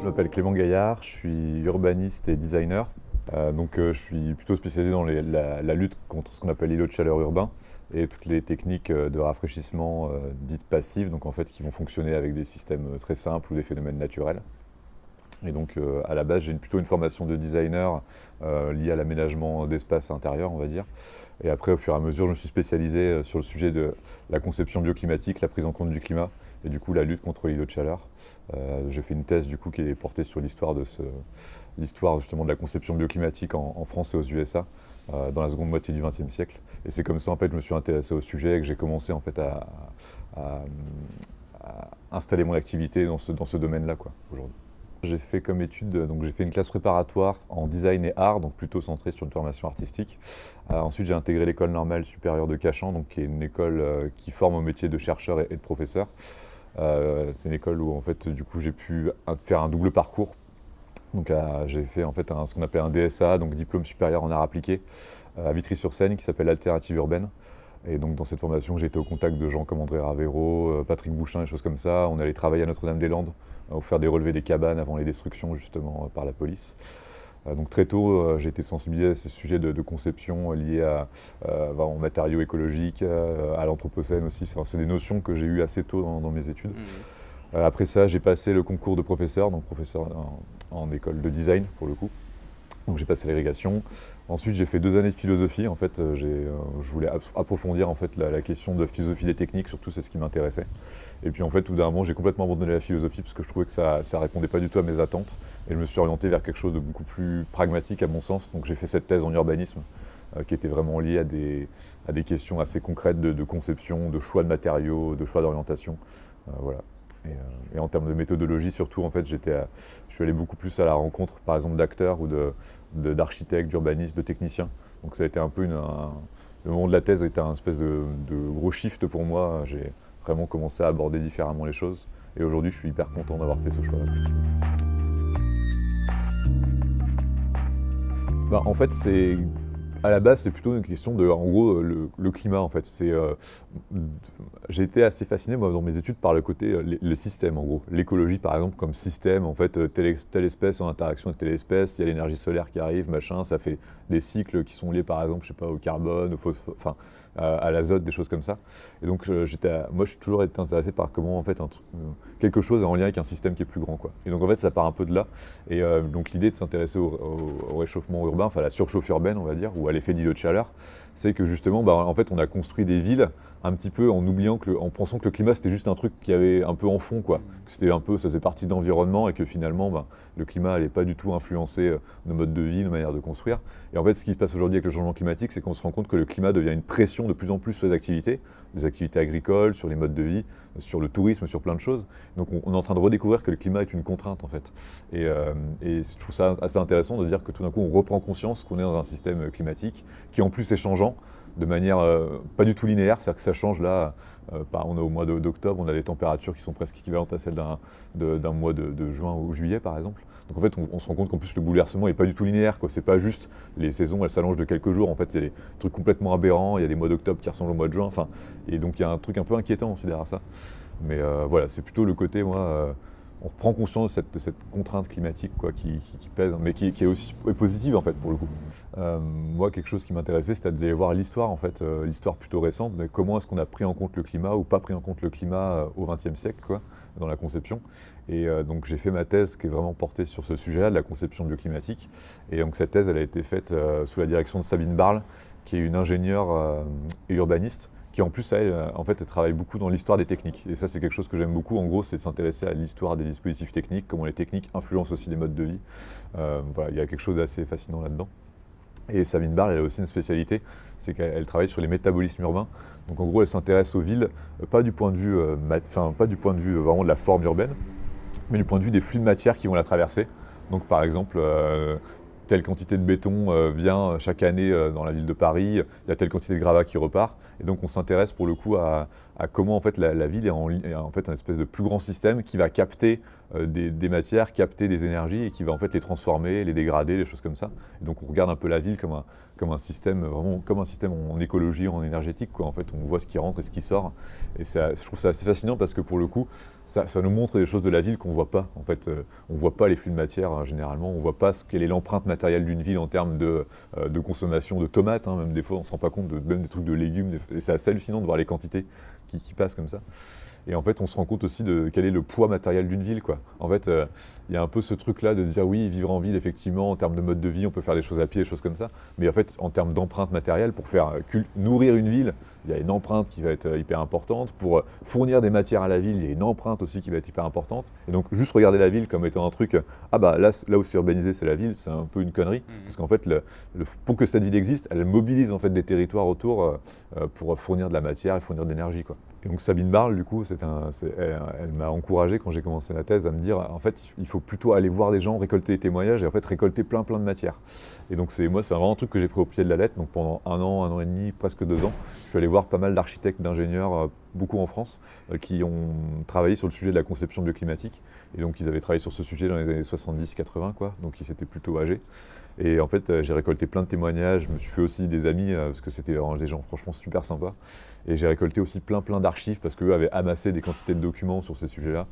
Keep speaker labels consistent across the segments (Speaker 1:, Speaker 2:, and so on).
Speaker 1: m'appelle Clément Gaillard, je suis urbaniste et designer. Je suis plutôt spécialisé dans la lutte contre ce qu'on appelle l'îlot de chaleur urbain et toutes les techniques de rafraîchissement dites passives, donc en fait qui vont fonctionner avec des systèmes très simples ou des phénomènes naturels. Et donc à la base j'ai plutôt une formation de designer liée à l'aménagement d'espaces intérieurs, on va dire. Et après au fur et à mesure je me suis spécialisé sur le sujet de la conception bioclimatique, la prise en compte du climat et du coup la lutte contre l'îlot de chaleur. J'ai fait une thèse du coup qui est portée sur l'histoire justement de la conception bioclimatique en France et aux USA dans la seconde moitié du XXe siècle. Et c'est comme ça en fait je me suis intéressé au sujet et que j'ai commencé en fait à installer mon activité dans ce domaine-là quoi aujourd'hui. J'ai fait comme étude, donc j'ai fait une classe préparatoire en design et art, donc plutôt centrée sur une formation artistique. Ensuite j'ai intégré l'école normale supérieure de Cachan, donc qui est une école qui forme au métier de chercheur et de professeur. C'est une école où en fait du coup j'ai pu faire un double parcours. Donc j'ai fait en fait ce qu'on appelle un DSA, donc diplôme supérieur en art appliqué, à Vitry-sur-Seine, qui s'appelle Alternative urbaine. Et donc dans cette formation, j'ai été au contact de gens comme André Ravero, Patrick Bouchin, des choses comme ça. On allait travailler à Notre-Dame-des-Landes pour faire des relevés des cabanes avant les destructions justement par la police. Donc très tôt, j'ai été sensibilisé à ces sujets de conception liés aux matériaux écologiques, à l'anthropocène aussi. Enfin, c'est des notions que j'ai eues assez tôt dans mes études. Après ça, j'ai passé le concours de professeur, donc professeur en école de design pour le coup. Donc j'ai passé l'agrégation. Ensuite, j'ai fait 2 années de philosophie. En fait, je voulais approfondir en fait la question de la philosophie des techniques, surtout c'est ce qui m'intéressait. Et puis en fait, tout d'un moment, j'ai complètement abandonné la philosophie parce que je trouvais que ça répondait pas du tout à mes attentes. Et je me suis orienté vers quelque chose de beaucoup plus pragmatique à mon sens. Donc j'ai fait cette thèse en urbanisme qui était vraiment liée à des questions assez concrètes de conception, de choix de matériaux, de choix d'orientation. Voilà. Et en termes de méthodologie, surtout, en fait, je suis allé beaucoup plus à la rencontre, par exemple, d'acteurs ou d'architectes, d'urbanistes, de techniciens. Donc ça a été un peu le moment de la thèse a été un espèce de gros shift pour moi. J'ai vraiment commencé à aborder différemment les choses. Et aujourd'hui, je suis hyper content d'avoir fait ce choix-là. En fait, à la base, c'est plutôt une question de, en gros, le climat, en fait. J'ai été assez fasciné, moi, dans mes études, par le côté, le système, en gros. L'écologie, par exemple, comme système, en fait, telle espèce en interaction avec telle espèce, il y a l'énergie solaire qui arrive, machin, ça fait des cycles qui sont liés, par exemple, je sais pas, au carbone, au phosphore, enfin, à l'azote, des choses comme ça. Et donc, moi, je suis toujours été intéressé par comment, en fait, quelque chose est en lien avec un système qui est plus grand, quoi. Et donc, en fait, ça part un peu de là. Et donc, l'idée de s'intéresser au réchauffement urbain, enfin, la surchauffe urbaine, on va dire, ou à l'effet d'îlot de chaleur, c'est que justement, en fait, on a construit des villes un petit peu en oubliant en pensant que le climat c'était juste un truc qui avait un peu en fond, quoi. Que c'était un peu, ça faisait partie de l'environnement et que finalement, le climat n'allait pas du tout influencer nos modes de vie, nos manières de construire. Et en fait, ce qui se passe aujourd'hui avec le changement climatique, c'est qu'on se rend compte que le climat devient une pression de plus en plus sur les activités agricoles, sur les modes de vie, sur le tourisme, sur plein de choses. Donc on est en train de redécouvrir que le climat est une contrainte, en fait. Et je trouve ça assez intéressant de dire que tout d'un coup, on reprend conscience qu'on est dans un système climatique qui en plus est changeant, de manière pas du tout linéaire, c'est-à-dire que ça change là, on est au mois d'octobre, on a des températures qui sont presque équivalentes à celles d'un mois de juin ou juillet par exemple. Donc en fait on se rend compte qu'en plus le bouleversement n'est pas du tout linéaire, quoi. C'est pas juste les saisons, elles s'allongent de quelques jours, en fait il y a des trucs complètement aberrants, il y a des mois d'octobre qui ressemblent au mois de juin, enfin, et donc il y a un truc un peu inquiétant aussi derrière ça. Mais voilà, c'est plutôt le côté, moi, on reprend conscience de cette contrainte climatique, quoi, qui pèse, mais qui est aussi positive en fait pour le coup. Moi, quelque chose qui m'intéressait, c'était d'aller voir l'histoire, en fait, l'histoire plutôt récente, mais comment est-ce qu'on a pris en compte le climat ou pas pris en compte le climat au XXe siècle, quoi, dans la conception. Et donc j'ai fait ma thèse qui est vraiment portée sur ce sujet-là, de la conception bioclimatique. Et donc cette thèse, elle a été faite sous la direction de Sabine Barle, qui est une ingénieure et urbaniste, qui en plus, elle travaille beaucoup dans l'histoire des techniques. Et ça, c'est quelque chose que j'aime beaucoup. En gros, c'est de s'intéresser à l'histoire des dispositifs techniques, comment les techniques influencent aussi les modes de vie. Voilà, il y a quelque chose d'assez fascinant là-dedans. Et Sabine Barle, elle a aussi une spécialité, c'est qu'elle travaille sur les métabolismes urbains. Donc en gros, elle s'intéresse aux villes, pas du point de vue, vraiment de la forme urbaine, mais du point de vue des flux de matière qui vont la traverser. Donc par exemple, telle quantité de béton vient chaque année dans la ville de Paris, il y a telle quantité de gravat qui repart. Et donc on s'intéresse pour le coup à comment en fait la ville est en fait un espèce de plus grand système qui va capter des matières, capter des énergies et qui va en fait les transformer, les dégrader, les choses comme ça. Et donc on regarde un peu la ville comme un système, vraiment comme un système en écologie, en énergétique, quoi. En fait, on voit ce qui rentre et ce qui sort. Et ça, je trouve ça assez fascinant parce que pour le coup, ça nous montre des choses de la ville qu'on ne voit pas. En fait, on ne voit pas les flux de matière généralement, on ne voit pas quelle est l'empreinte matérielle d'une ville en termes de consommation de tomates, hein. Même des fois, on ne se rend pas compte même des trucs de légumes. Et c'est assez hallucinant de voir les quantités qui passent comme ça. Et en fait, on se rend compte aussi de quel est le poids matériel d'une ville, quoi. En fait, il y a un peu ce truc-là de se dire, oui, vivre en ville, effectivement, en termes de mode de vie, on peut faire des choses à pied, des choses comme ça. Mais en fait, en termes d'empreinte matérielle, pour faire nourrir une ville, il y a une empreinte qui va être hyper importante. Pour fournir des matières à la ville, il y a une empreinte aussi qui va être hyper importante. Et donc, juste regarder la ville comme étant un truc, ah bah là où c'est urbanisé, c'est la ville, c'est un peu une connerie. Parce qu'en fait, pour que cette ville existe, elle mobilise en fait des territoires autour pour fournir de la matière et fournir de l'énergie, quoi. Et donc Sabine Barle, du coup, elle m'a encouragé quand j'ai commencé la thèse à me dire, en fait, il faut plutôt aller voir des gens, récolter des témoignages et en fait récolter plein de matières. Et donc moi, c'est vraiment un truc que j'ai pris au pied de la lettre. Donc pendant un an et demi, presque 2 ans, je suis allé voir pas mal d'architectes, d'ingénieurs, beaucoup en France, qui ont travaillé sur le sujet de la conception bioclimatique. Et donc ils avaient travaillé sur ce sujet dans les années 70-80, quoi. Donc ils étaient plutôt âgés. Et en fait, j'ai récolté plein de témoignages, je me suis fait aussi des amis, parce que c'était vraiment des gens franchement super sympas. Et j'ai récolté aussi plein d'archives, parce qu'eux avaient amassé des quantités de documents sur ces sujets-là,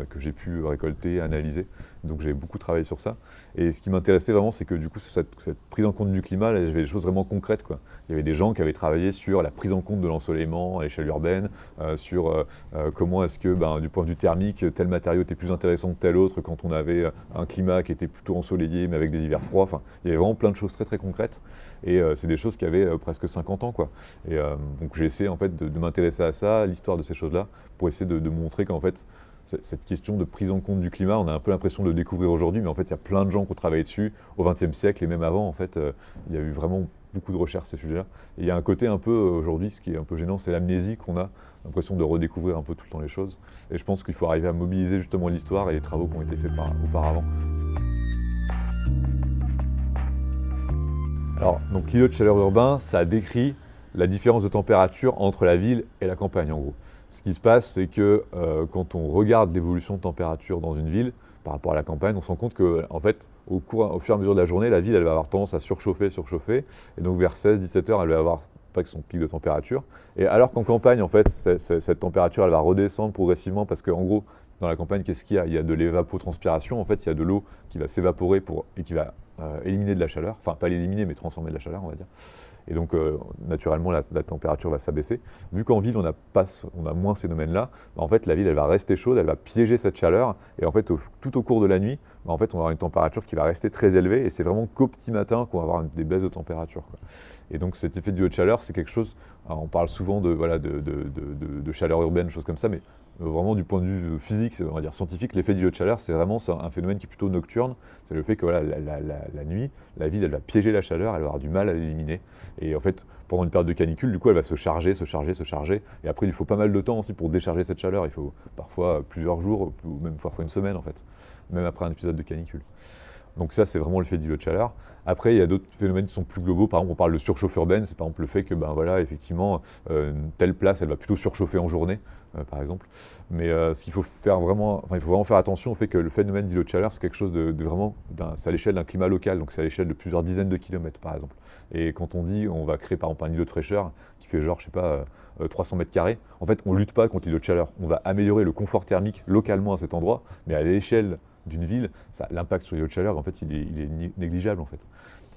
Speaker 1: que j'ai pu récolter, analyser. Donc j'ai beaucoup travaillé sur ça. Et ce qui m'intéressait vraiment, c'est que du coup, cette prise en compte du climat, là, j'avais des choses vraiment concrètes, quoi. Il y avait des gens qui avaient travaillé sur la prise en compte de l'ensoleillement à l'échelle urbaine, sur comment est-ce que, du point de vue thermique, tel matériau était plus intéressant que tel autre quand on avait un climat qui était plutôt ensoleillé, mais avec des hivers froids. Enfin, il y avait vraiment plein de choses très concrètes. Et c'est des choses qui avaient presque 50 ans, quoi. Et donc j'ai essayé en fait de m'intéresser à ça, l'histoire de ces choses-là, pour essayer de montrer qu'en fait, cette question de prise en compte du climat, on a un peu l'impression de le découvrir aujourd'hui, mais en fait, il y a plein de gens qui ont travaillé dessus au XXe siècle et même avant. En fait, il y a eu vraiment beaucoup de recherches sur ces sujets-là. Et il y a un côté un peu, aujourd'hui, ce qui est un peu gênant, c'est l'amnésie qu'on a, l'impression de redécouvrir un peu tout le temps les choses. Et je pense qu'il faut arriver à mobiliser justement l'histoire et les travaux qui ont été faits auparavant. Alors, donc l'îlot de chaleur urbain, ça décrit la différence de température entre la ville et la campagne, en gros. Ce qui se passe, c'est que quand on regarde l'évolution de température dans une ville par rapport à la campagne, on se rend compte que, en fait, au fur et à mesure de la journée, la ville, elle va avoir tendance à surchauffer, et donc vers 16-17 heures, elle va avoir presque son pic de température. Et alors qu'en campagne, en fait, cette température, elle va redescendre progressivement parce qu'en gros, dans la campagne, qu'est-ce qu'il y a? Il y a de l'évapotranspiration, en fait, il y a de l'eau qui va s'évaporer et qui va éliminer de la chaleur, enfin pas l'éliminer, mais transformer de la chaleur, on va dire. Et donc, naturellement, la température va s'abaisser. Vu qu'en ville, on a moins ces domaines-là, en fait, la ville, elle va rester chaude, elle va piéger cette chaleur. Et en fait, tout au cours de la nuit, en fait, on va avoir une température qui va rester très élevée. Et c'est vraiment qu'au petit matin qu'on va avoir des baisses de température, quoi. Et donc, cet effet de chaleur, c'est quelque chose, alors, on parle souvent de chaleur urbaine, choses comme ça, mais vraiment du point de vue physique, on va dire scientifique, l'effet d'îlot de chaleur, c'est vraiment un phénomène qui est plutôt nocturne. C'est le fait que voilà, la nuit, la ville, elle va piéger la chaleur, elle va avoir du mal à l'éliminer. Et en fait, pendant une période de canicule, du coup, elle va se charger. Et après, il faut pas mal de temps aussi pour décharger cette chaleur. Il faut parfois plusieurs jours, ou même parfois une semaine, en fait, même après un épisode de canicule. Donc ça, c'est vraiment l'effet d'îlot de chaleur. Après, il y a d'autres phénomènes qui sont plus globaux. Par exemple, on parle de surchauffe urbaine. C'est par exemple le fait que, effectivement, telle place, elle va plutôt surchauffer en journée, par exemple. Mais ce qu'il faut faire vraiment, il faut vraiment faire attention au fait que le phénomène d'îlot de chaleur, c'est quelque chose de vraiment, c'est à l'échelle d'un climat local. Donc c'est à l'échelle de plusieurs dizaines de kilomètres, par exemple. Et quand on dit, on va créer par exemple un îlot de fraîcheur qui fait genre, je sais pas, 300 mètres carrés, en fait, on lutte pas contre l'îlot de chaleur. On va améliorer le confort thermique localement à cet endroit, mais à l'échelle d'une ville, l'impact sur l'îlot de chaleur, en fait, il est négligeable, en fait.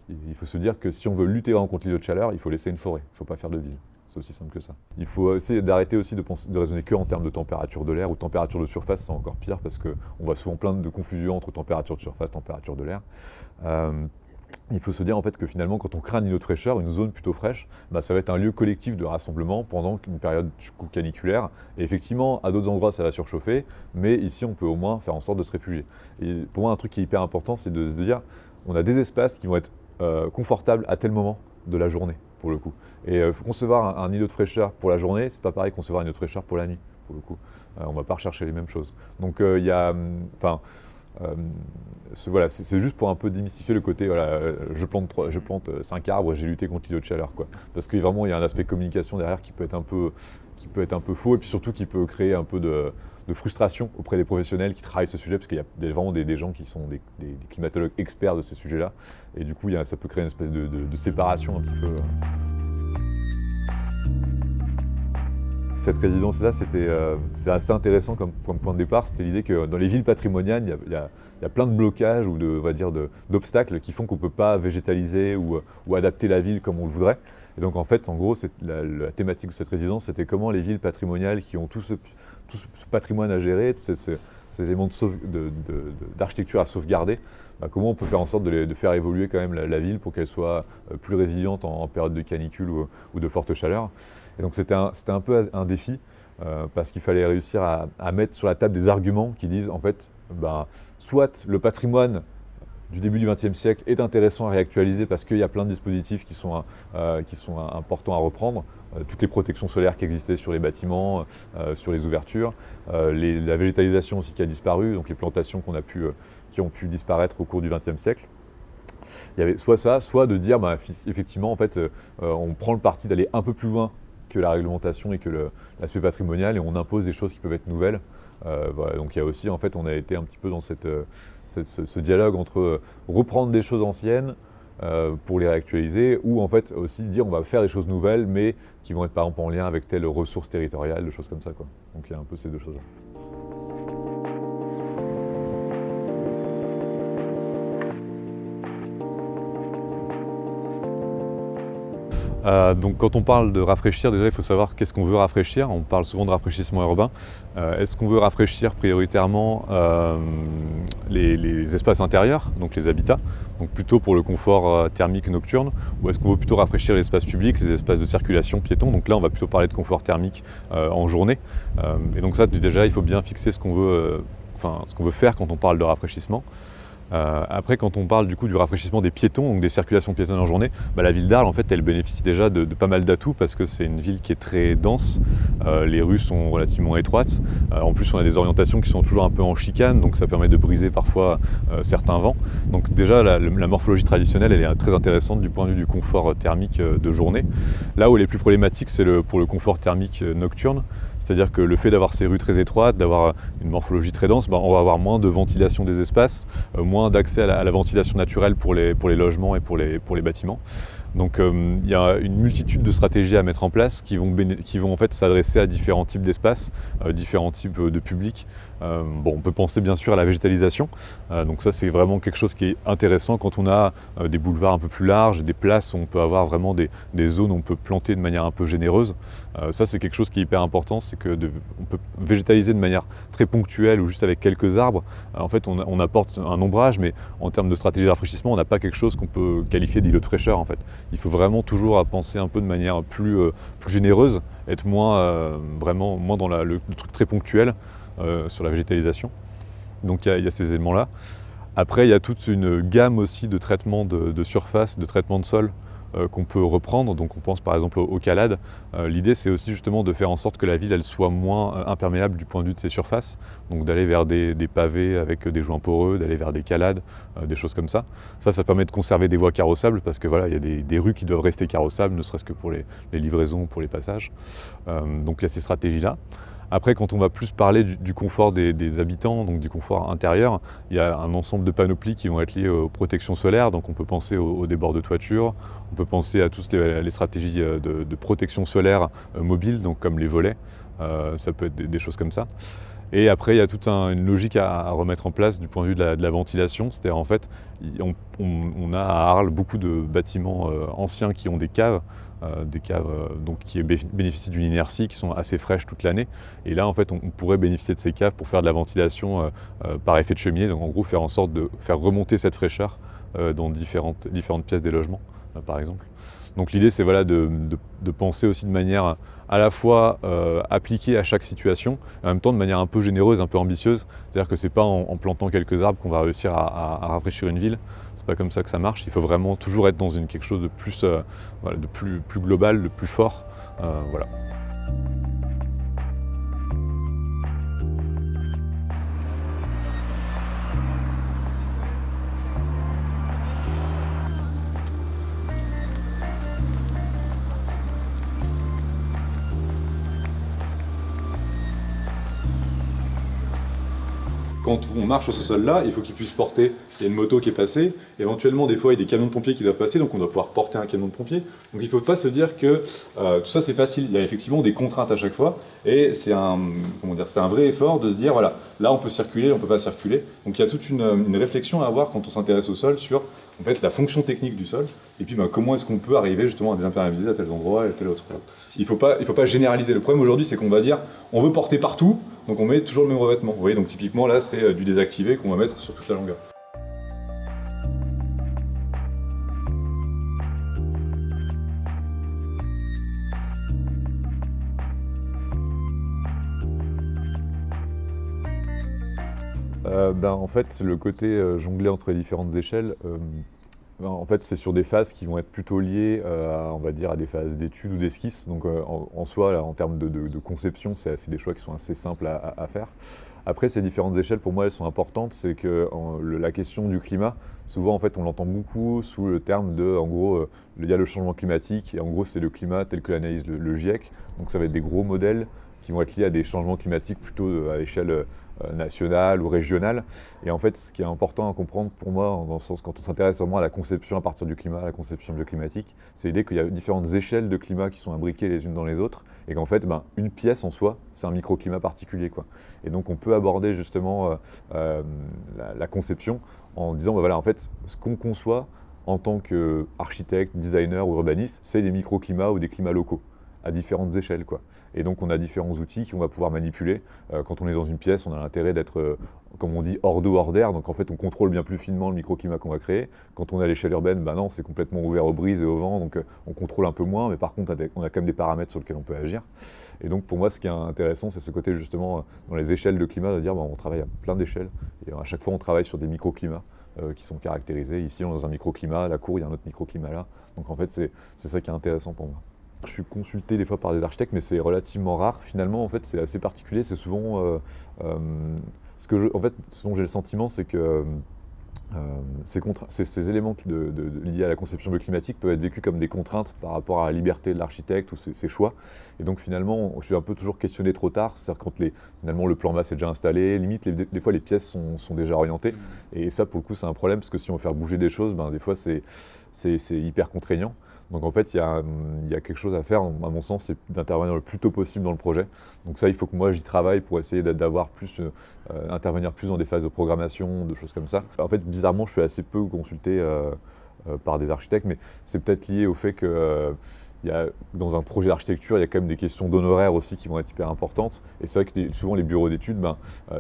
Speaker 1: Il faut se dire que si on veut lutter contre l'îlot de chaleur, il faut laisser une forêt, il ne faut pas faire de ville. C'est aussi simple que ça. Il faut essayer d'arrêter aussi de raisonner que en termes de température de l'air ou température de surface, c'est encore pire parce qu'on voit souvent plein de confusion entre température de surface et température de l'air. Il faut se dire en fait que finalement, quand on crée un îlot de fraîcheur, une zone plutôt fraîche, ça va être un lieu collectif de rassemblement pendant une période caniculaire. Et effectivement, à d'autres endroits, ça va surchauffer, mais ici, on peut au moins faire en sorte de se réfugier. Et pour moi, un truc qui est hyper important, c'est de se dire, on a des espaces qui vont être confortables à tel moment de la journée, pour le coup. Et concevoir un îlot de fraîcheur pour la journée, c'est pas pareil que concevoir un îlot de fraîcheur pour la nuit, pour le coup. On va pas rechercher les mêmes choses. Donc il y a, Voilà, c'est juste pour un peu démystifier le côté, voilà, je plante 5 arbres, j'ai lutté contre l'îlot de chaleur, quoi. Parce que vraiment, il y a un aspect communication derrière qui peut être un peu faux, et puis surtout qui peut créer un peu de frustration auprès des professionnels qui travaillent ce sujet, parce qu'il y a vraiment des gens qui sont des climatologues experts de ces sujets-là, et du coup, ça peut créer une espèce de séparation un petit peu. Cette résidence-là, c'est assez intéressant comme point de départ. C'était l'idée que dans les villes patrimoniales, il y a plein de blocages ou on va dire d'obstacles qui font qu'on ne peut pas végétaliser ou adapter la ville comme on le voudrait. Et donc en fait, en gros, la thématique de cette résidence, c'était comment les villes patrimoniales qui ont tout ce patrimoine à gérer, tous ces éléments d'architecture à sauvegarder, comment on peut faire en sorte de faire évoluer quand même la ville pour qu'elle soit plus résiliente en période de canicule ou de forte chaleur. Et donc c'était un peu un défi parce qu'il fallait réussir à mettre sur la table des arguments qui disent en fait, soit le patrimoine du début du XXe siècle est intéressant à réactualiser parce qu'il y a plein de dispositifs qui sont importants à reprendre. Toutes les protections solaires qui existaient sur les bâtiments, sur les ouvertures, la végétalisation aussi qui a disparu, donc les plantations qui ont pu disparaître au cours du XXe siècle. Il y avait soit ça, soit de dire effectivement en fait, on prend le parti d'aller un peu plus loin que la réglementation et que l'aspect patrimonial et on impose des choses qui peuvent être nouvelles. Voilà, donc il y a aussi en fait on a été un petit peu dans ce dialogue entre reprendre des choses anciennes pour les réactualiser ou en fait aussi dire on va faire des choses nouvelles mais qui vont être par exemple en lien avec telle ressource territoriale, des choses comme ça, quoi. Donc il y a un peu ces deux choses-là. Donc quand on parle de rafraîchir, déjà il faut savoir qu'est-ce qu'on veut rafraîchir. On parle souvent de rafraîchissement urbain. Est-ce qu'on veut rafraîchir prioritairement les espaces intérieurs, donc les habitats, donc plutôt pour le confort thermique nocturne, ou est-ce qu'on veut plutôt rafraîchir les espaces publics, les espaces de circulation piétons? Donc là on va plutôt parler de confort thermique en journée. Et donc ça déjà il faut bien fixer ce qu'on veut faire quand on parle de rafraîchissement. Après, quand on parle du coup du rafraîchissement des piétons, donc des circulations piétonnes en journée, la ville d'Arles en fait elle bénéficie déjà de pas mal d'atouts parce que c'est une ville qui est très dense, les rues sont relativement étroites, en plus on a des orientations qui sont toujours un peu en chicane, donc ça permet de briser parfois certains vents. Donc déjà la morphologie traditionnelle elle est très intéressante du point de vue du confort thermique de journée. Là où elle est plus problématique c'est pour le confort thermique nocturne. C'est-à-dire que le fait d'avoir ces rues très étroites, d'avoir une morphologie très dense, on va avoir moins de ventilation des espaces, moins d'accès à la ventilation naturelle pour les logements et pour les bâtiments. Donc il y a une multitude de stratégies à mettre en place qui vont en fait s'adresser à différents types d'espaces, différents types de publics. On peut penser bien sûr à la végétalisation, donc ça c'est vraiment quelque chose qui est intéressant quand on a des boulevards un peu plus larges, des places où on peut avoir vraiment des zones où on peut planter de manière un peu généreuse. Ça c'est quelque chose qui est hyper important, c'est qu'on peut végétaliser de manière très ponctuelle ou juste avec quelques arbres. En fait on apporte un ombrage, mais en termes de stratégie de rafraîchissement on n'a pas quelque chose qu'on peut qualifier d'îlot de fraîcheur en fait. Il faut vraiment toujours penser un peu de manière plus généreuse, être moins dans le truc très ponctuel sur la végétalisation. Donc il y a ces éléments-là. Après, il y a toute une gamme aussi de traitements de surface, de traitements de sol qu'on peut reprendre. Donc on pense par exemple aux calades. L'idée c'est aussi justement de faire en sorte que la ville elle soit moins imperméable du point de vue de ses surfaces. Donc d'aller vers des pavés avec des joints poreux, d'aller vers des calades, des choses comme ça. Ça permet de conserver des voies carrossables parce que voilà, il y a des rues qui doivent rester carrossables, ne serait-ce que pour les livraisons, pour les passages. Donc il y a ces stratégies-là. Après, quand on va plus parler du confort des habitants, donc du confort intérieur, il y a un ensemble de panoplies qui vont être liées aux protections solaires. Donc on peut penser aux débords de toiture, on peut penser à toutes les stratégies de protection solaire mobile, donc comme les volets, ça peut être des choses comme ça. Et après, il y a toute une logique à remettre en place du point de vue de la ventilation. C'est-à-dire, en fait, on a à Arles beaucoup de bâtiments anciens qui ont des caves donc qui bénéficient d'une inertie, qui sont assez fraîches toute l'année. Et là, en fait, on pourrait bénéficier de ces caves pour faire de la ventilation par effet de cheminée. Donc, en gros, faire en sorte de faire remonter cette fraîcheur dans différentes pièces des logements, par exemple. Donc l'idée c'est voilà, de penser aussi de manière à la fois appliquée à chaque situation, et en même temps de manière un peu généreuse, un peu ambitieuse. C'est-à-dire que c'est pas en plantant quelques arbres qu'on va réussir à rafraîchir une ville. C'est pas comme ça que ça marche. Il faut vraiment toujours être dans quelque chose de plus, de plus global, de plus fort. Voilà.
Speaker 2: quand on marche sur ce sol-là, il faut qu'il puisse porter. Il y a une moto qui est passée, éventuellement des fois il y a des camions de pompiers qui doivent passer, donc on doit pouvoir porter un camion de pompiers. Donc il ne faut pas se dire que tout ça c'est facile, il y a effectivement des contraintes à chaque fois, et c'est un vrai effort de se dire, voilà, là on peut circuler, on ne peut pas circuler. Donc il y a toute une réflexion à avoir quand on s'intéresse au sol sur en fait, la fonction technique du sol, et puis comment est-ce qu'on peut arriver justement à désimperméabiliser à tels endroits et à tel autre. Il faut pas généraliser. Le problème aujourd'hui, c'est qu'on va dire, on veut porter partout, donc on met toujours le même revêtement. Vous voyez, donc typiquement là, c'est du désactivé qu'on va mettre sur toute la longueur.
Speaker 1: En fait, le côté jongler entre les différentes échelles, en fait, c'est sur des phases qui vont être plutôt liées on va dire, à des phases d'études ou d'esquisse. Donc en soi, là, en termes de conception, c'est des choix qui sont assez simples à faire. Après, ces différentes échelles, pour moi, elles sont importantes. C'est que la question du climat, souvent, en fait, on l'entend beaucoup sous le terme de, en gros, il y a le changement climatique, et en gros, c'est le climat tel que l'analyse le GIEC. Donc ça va être des gros modèles qui vont être liés à des changements climatiques plutôt à l'échelle nationale ou régionale. Et en fait, ce qui est important à comprendre pour moi, dans le sens quand on s'intéresse vraiment à la conception à partir du climat, à la conception bioclimatique, c'est l'idée qu'il y a différentes échelles de climat qui sont imbriquées les unes dans les autres, et qu'en fait, une pièce en soi, c'est un microclimat particulier, quoi. Et donc, on peut aborder justement la conception en disant, voilà, en fait, ce qu'on conçoit en tant qu'architecte, designer ou urbaniste, c'est des microclimats ou des climats locaux à différentes échelles, quoi. Et donc on a différents outils qu'on va pouvoir manipuler. Quand on est dans une pièce, on a l'intérêt d'être, comme on dit, hors d'eau, hors d'air. Donc en fait, on contrôle bien plus finement le microclimat qu'on va créer. Quand on est à l'échelle urbaine, non, c'est complètement ouvert aux brises et au vent, donc on contrôle un peu moins. Mais par contre, on a quand même des paramètres sur lesquels on peut agir. Et donc pour moi, ce qui est intéressant, c'est ce côté justement dans les échelles de climat, de dire on travaille à plein d'échelles. Et à chaque fois, on travaille sur des microclimats qui sont caractérisés. Ici, on est dans un microclimat, à la cour, il y a un autre microclimat là. Donc en fait, c'est ça qui est intéressant pour moi. Je suis consulté des fois par des architectes, mais c'est relativement rare. Finalement, en fait, c'est assez particulier. C'est souvent en fait, ce dont j'ai le sentiment, c'est que ces éléments liés à la conception bioclimatique peuvent être vécus comme des contraintes par rapport à la liberté de l'architecte ou ses choix. Et donc finalement, je suis un peu toujours questionné trop tard. C'est-à-dire quand finalement le plan masse est déjà installé, limite des fois les pièces sont déjà orientées. Et ça, pour le coup, c'est un problème parce que si on veut faire bouger des choses, des fois c'est hyper contraignant. Donc en fait, il y a quelque chose à faire, à mon sens, c'est d'intervenir le plus tôt possible dans le projet. Donc ça, il faut que moi j'y travaille pour essayer intervenir plus dans des phases de programmation, de choses comme ça. En fait, bizarrement, je suis assez peu consulté par des architectes, mais c'est peut-être lié au fait que dans un projet d'architecture, il y a quand même des questions d'honoraires aussi qui vont être hyper importantes. Et c'est vrai que souvent les bureaux d'études,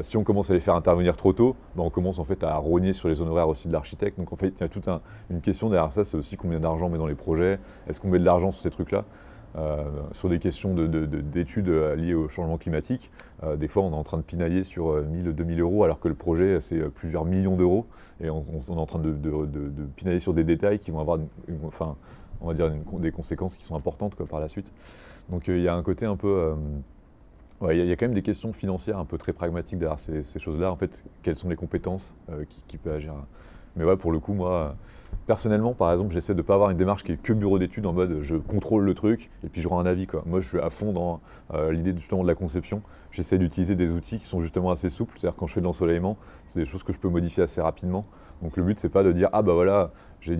Speaker 1: si on commence à les faire intervenir trop tôt, on commence en fait à rogner sur les honoraires aussi de l'architecte. Donc en fait, il y a toute une question derrière ça, c'est aussi combien d'argent on met dans les projets, est-ce qu'on met de l'argent sur ces trucs-là sur des questions d'études liées au changement climatique. Des fois, on est en train de pinailler sur 1000, 2000 euros, alors que le projet, c'est plusieurs millions d'euros. Et on est en train de pinailler sur des détails qui vont avoir on va dire des conséquences qui sont importantes par la suite. Donc il y a un côté un peu... il y a quand même des questions financières un peu très pragmatiques derrière ces choses-là. En fait, quelles sont les compétences qui peut agir. Mais ouais, pour le coup, moi, personnellement, par exemple, j'essaie de ne pas avoir une démarche qui est que bureau d'études en mode je contrôle le truc et puis je rends un avis, quoi. Moi, je suis à fond dans l'idée justement de la conception. J'essaie d'utiliser des outils qui sont justement assez souples. C'est-à-dire quand je fais de l'ensoleillement, c'est des choses que je peux modifier assez rapidement. Donc le but, c'est pas de dire ah bah voilà, j'ai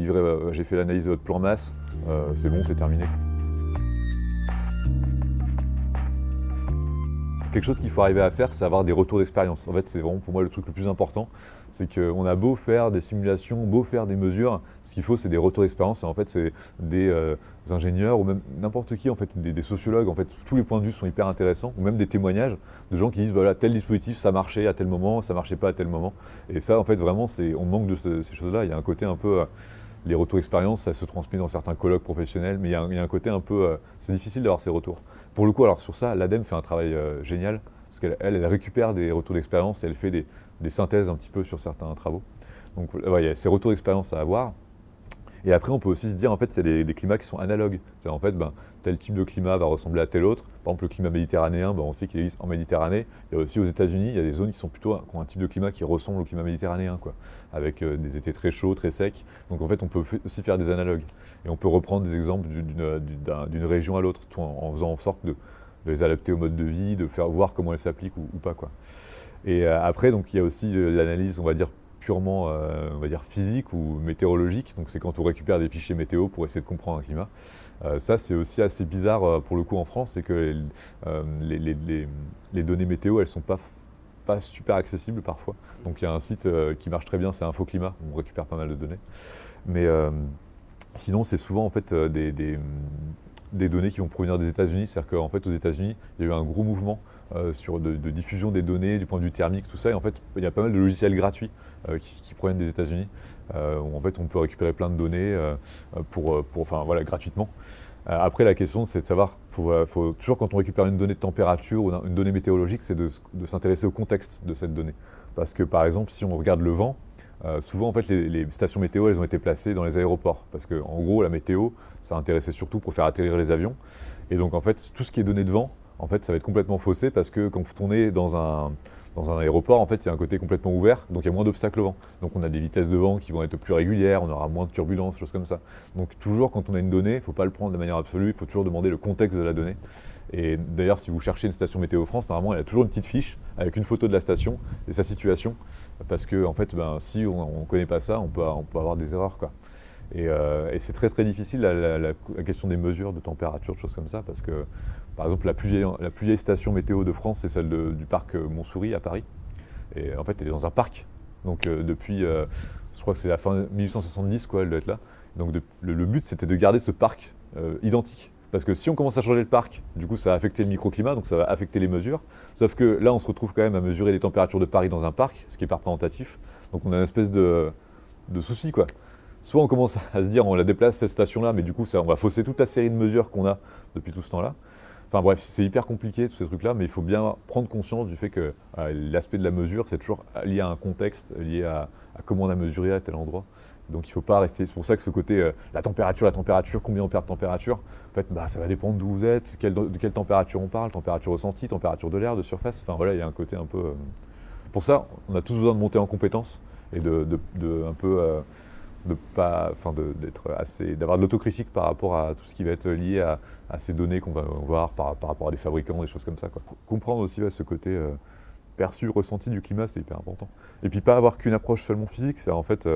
Speaker 1: fait l'analyse de votre plan masse, c'est bon, c'est terminé. Quelque chose qu'il faut arriver à faire, c'est avoir des retours d'expérience. En fait, c'est vraiment pour moi le truc le plus important. C'est qu'on a beau faire des simulations, beau faire des mesures, ce qu'il faut, c'est des retours d'expérience. Et en fait, c'est des ingénieurs ou même n'importe qui, en fait, des sociologues. En fait, tous les points de vue sont hyper intéressants, ou même des témoignages de gens qui disent voilà, tel dispositif, ça marchait à tel moment, ça marchait pas à tel moment. Et ça, en fait, vraiment, on manque de ces choses-là. Il y a un côté un peu. Les retours d'expérience, ça se transmet dans certains colloques professionnels, mais il y a un côté un peu... c'est difficile d'avoir ces retours. Pour le coup, alors sur ça, l'ADEME fait un travail génial, parce qu'elle récupère des retours d'expérience et elle fait des synthèses un petit peu sur certains travaux. Donc il y a ces retours d'expérience à avoir. Et après, on peut aussi se dire, en fait, il y a des climats qui sont analogues. C'est en fait, tel type de climat va ressembler à tel autre. Par exemple, le climat méditerranéen, on sait qu'il existe en Méditerranée. Il y a aussi aux États-Unis, il y a des zones qui ont un type de climat qui ressemble au climat méditerranéen, quoi, avec des étés très chauds, très secs. Donc en fait, on peut aussi faire des analogues. Et on peut reprendre des exemples d'une région à l'autre, en faisant en sorte de les adapter au mode de vie, de faire voir comment elles s'appliquent ou pas, quoi. Et après, donc, il y a aussi l'analyse, on va dire, purement physique ou météorologique. Donc c'est quand on récupère des fichiers météo pour essayer de comprendre un climat. Ça, c'est aussi assez bizarre pour le coup en France, c'est que les données météo, elles sont pas super accessibles parfois. Donc il y a un site qui marche très bien, c'est Infoclimat, on récupère pas mal de données. Mais sinon, c'est souvent en fait des données qui vont provenir des États-Unis. C'est-à-dire qu'en fait, aux États-Unis, il y a eu un gros mouvement de diffusion des données, du point de vue thermique, tout ça. Et en fait, il y a pas mal de logiciels gratuits qui proviennent des États-Unis. Où en fait, on peut récupérer plein de données gratuitement. Après, la question, c'est de savoir, faut toujours quand on récupère une donnée de température ou une donnée météorologique, c'est de s'intéresser au contexte de cette donnée. Parce que par exemple, si on regarde le vent, souvent, en fait, les stations météo, elles ont été placées dans les aéroports. Parce que, en gros, la météo, ça intéressait surtout pour faire atterrir les avions. Et donc, en fait, tout ce qui est donné de vent, en fait, ça va être complètement faussé parce que quand on est dans un aéroport, en fait, il y a un côté complètement ouvert, donc il y a moins d'obstacles au vent. Donc, on a des vitesses de vent qui vont être plus régulières, on aura moins de turbulences, choses comme ça. Donc, toujours, quand on a une donnée, il ne faut pas le prendre de manière absolue, il faut toujours demander le contexte de la donnée. Et d'ailleurs, si vous cherchez une station Météo France, normalement, il y a toujours une petite fiche avec une photo de la station et sa situation. Parce que, en fait, si on ne connaît pas ça, on peut avoir des erreurs, quoi. Et c'est très très difficile la question des mesures de température, de choses comme ça, parce que, par exemple, la plus vieille station météo de France, c'est celle du parc Montsouris à Paris. Et en fait, elle est dans un parc. Donc depuis, je crois que c'est la fin 1870, quoi, elle doit être là. Donc le but, c'était de garder ce parc identique. Parce que si on commence à changer le parc, du coup, ça va affecter le microclimat, donc ça va affecter les mesures. Sauf que là, on se retrouve quand même à mesurer les températures de Paris dans un parc, ce qui n'est pas représentatif. Donc on a une espèce de souci, quoi. Soit on commence à se dire on la déplace cette station-là, mais du coup on va fausser toute la série de mesures qu'on a depuis tout ce temps-là. Enfin bref, c'est hyper compliqué tous ces trucs-là, mais il faut bien prendre conscience du fait que l'aspect de la mesure, c'est toujours lié à un contexte, lié à comment on a mesuré à tel endroit. Donc il ne faut pas rester. C'est pour ça que ce côté la température, combien on perd de température, en fait, ça va dépendre d'où vous êtes, de quelle température on parle, température ressentie, température de l'air, de surface. Enfin voilà, il y a un côté un peu. Pour ça, on a tous besoin de monter en compétences et d'avoir de l'autocritique par rapport à tout ce qui va être lié à ces données qu'on va voir par rapport à des fabricants, des choses comme ça, quoi. Comprendre aussi ce côté perçu, ressenti du climat, c'est hyper important. Et puis pas avoir qu'une approche seulement physique, c'est en fait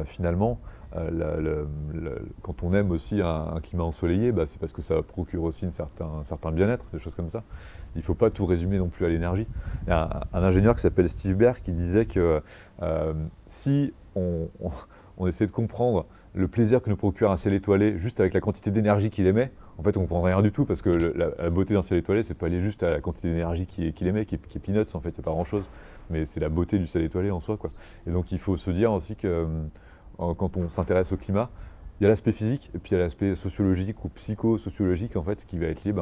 Speaker 1: finalement quand on aime aussi un climat ensoleillé, c'est parce que ça procure aussi un certain bien-être, des choses comme ça. Il ne faut pas tout résumer non plus à l'énergie. Il y a un ingénieur qui s'appelle Steve Baer qui disait que si on essaie de comprendre le plaisir que nous procure un ciel étoilé juste avec la quantité d'énergie qu'il émet, en fait on ne comprend rien du tout parce que la beauté d'un ciel étoilé, c'est pas lié juste à la quantité d'énergie qu'il émet, qui est peanuts en fait, il n'y a pas grand chose, mais c'est la beauté du ciel étoilé en soi, quoi. Et donc il faut se dire aussi que quand on s'intéresse au climat, il y a l'aspect physique et puis il y a l'aspect sociologique ou psychosociologique en fait, qui va être lié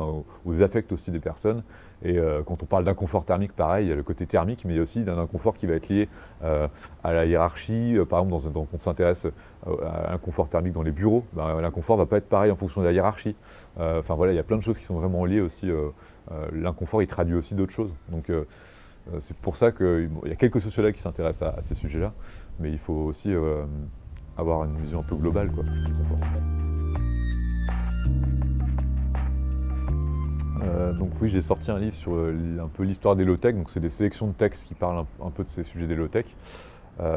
Speaker 1: aux affects aussi des personnes. Et quand on parle d'inconfort thermique, pareil, il y a le côté thermique, mais il y a aussi d'un inconfort qui va être lié à la hiérarchie. Par exemple, quand on s'intéresse à l'inconfort thermique dans les bureaux, l'inconfort ne va pas être pareil en fonction de la hiérarchie. Enfin voilà, il y a plein de choses qui sont vraiment liées aussi. L'inconfort, il traduit aussi d'autres choses. Donc c'est pour ça qu'il y a quelques sociologues qui s'intéressent à ces sujets-là, mais il faut aussi avoir une vision un peu globale, quoi, du confort. Donc oui, j'ai sorti un livre sur un peu l'histoire des low-tech, donc c'est des sélections de textes qui parlent un peu de ces sujets des low-tech.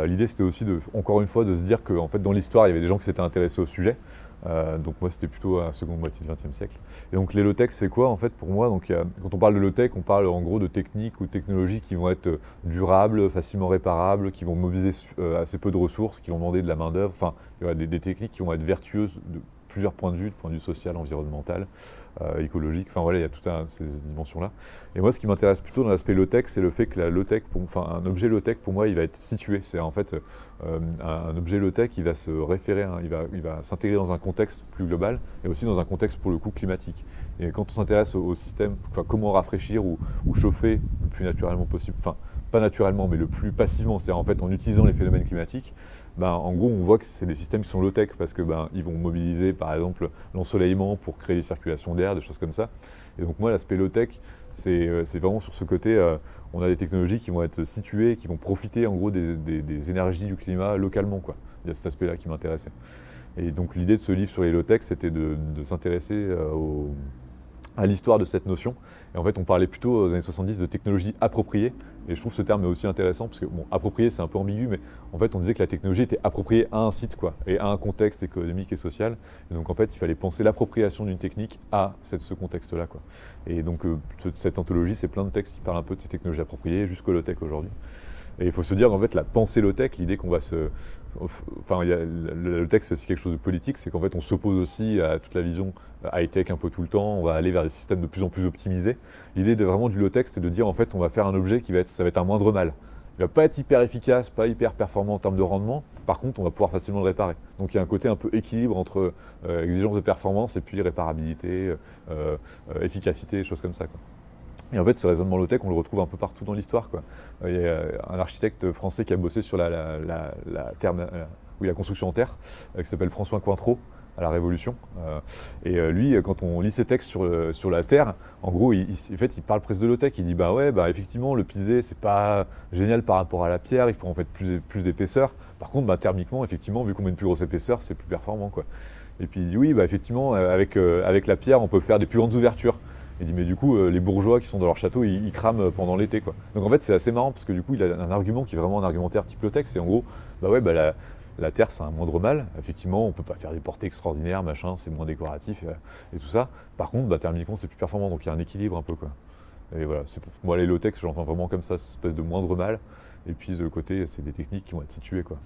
Speaker 1: L'idée, c'était aussi, encore une fois, de se dire qu'en fait, dans l'histoire, il y avait des gens qui s'étaient intéressés au sujet. Donc moi, c'était plutôt à la seconde moitié du XXe siècle. Et donc les low-tech, c'est quoi en fait pour moi? Donc, quand on parle de low-tech, on parle en gros de techniques ou technologies qui vont être durables, facilement réparables, qui vont mobiliser assez peu de ressources, qui vont demander de la main-d'œuvre. Enfin, il y aura des techniques qui vont être vertueuses de plusieurs points de vue, social, environnemental, écologique, enfin voilà, il y a toutes ces dimensions-là. Et moi, ce qui m'intéresse plutôt dans l'aspect low-tech, c'est le fait que la low-tech, un objet low-tech, pour moi, il va être situé. C'est en fait un objet low-tech, il va se référer, il va s'intégrer dans un contexte plus global, et aussi dans un contexte, pour le coup, climatique. Et quand on s'intéresse au système, comment rafraîchir ou chauffer le plus naturellement possible, enfin, pas naturellement, mais le plus passivement, c'est-à-dire en fait en utilisant les phénomènes climatiques, en gros, on voit que c'est des systèmes qui sont low-tech parce que ils vont mobiliser, par exemple, l'ensoleillement pour créer des circulations d'air, des choses comme ça. Et donc moi, l'aspect low-tech, c'est vraiment sur ce côté, on a des technologies qui vont être situées, qui vont profiter en gros des énergies du climat localement, quoi. Il y a cet aspect-là qui m'intéressait. Et donc l'idée de ce livre sur les low-tech, c'était de s'intéresser à l'histoire de cette notion. Et en fait, on parlait plutôt aux années 70 de technologie appropriée. Et je trouve ce terme est aussi intéressant parce que, bon, approprié, c'est un peu ambigu, mais en fait, on disait que la technologie était appropriée à un site, quoi, et à un contexte économique et social. Et donc, en fait, il fallait penser l'appropriation d'une technique à ce contexte-là, quoi. Et donc, cette anthologie, c'est plein de textes qui parlent un peu de ces technologies appropriées jusqu'au low-tech aujourd'hui. Et il faut se dire qu'en fait, la pensée low-tech, l'idée qu'on va se... Enfin, le texte, c'est aussi quelque chose de politique, c'est qu'en fait, on s'oppose aussi à toute la vision high-tech un peu tout le temps, on va aller vers des systèmes de plus en plus optimisés. L'idée vraiment du low-tech, c'est de dire, en fait, on va faire un objet ça va être un moindre mal. Il ne va pas être hyper efficace, pas hyper performant en termes de rendement, par contre, on va pouvoir facilement le réparer. Donc, il y a un côté un peu équilibre entre exigence de performance et puis réparabilité, efficacité, des choses comme ça, quoi. Et en fait, ce raisonnement low-tech, on le retrouve un peu partout dans l'histoire, quoi. Il y a un architecte français qui a bossé sur la construction en terre, qui s'appelle François Cointreau, à la Révolution. Lui, quand on lit ses textes sur la terre, en gros, en fait, il parle presque de low-tech. Il dit, bah ouais, effectivement, le pisé, c'est pas génial par rapport à la pierre, il faut en fait plus d'épaisseur. Par contre, thermiquement, effectivement, vu qu'on met une plus grosse épaisseur, c'est plus performant, quoi. Et puis il dit, oui, effectivement, avec la pierre, on peut faire des plus grandes ouvertures. Il dit mais du coup les bourgeois qui sont dans leur château ils crament pendant l'été, quoi. Donc en fait c'est assez marrant parce que du coup il a un argument qui est vraiment un argumentaire type low-tech, c'est en gros la terre c'est un moindre mal, effectivement on peut pas faire des portées extraordinaires, machin, c'est moins décoratif et tout ça. Par contre thermiquement c'est plus performant, donc il y a un équilibre un peu, quoi. Et voilà, c'est pour moi les low-tech j'entends vraiment comme ça, cette espèce de moindre mal, et puis le côté c'est des techniques qui vont être situées, quoi.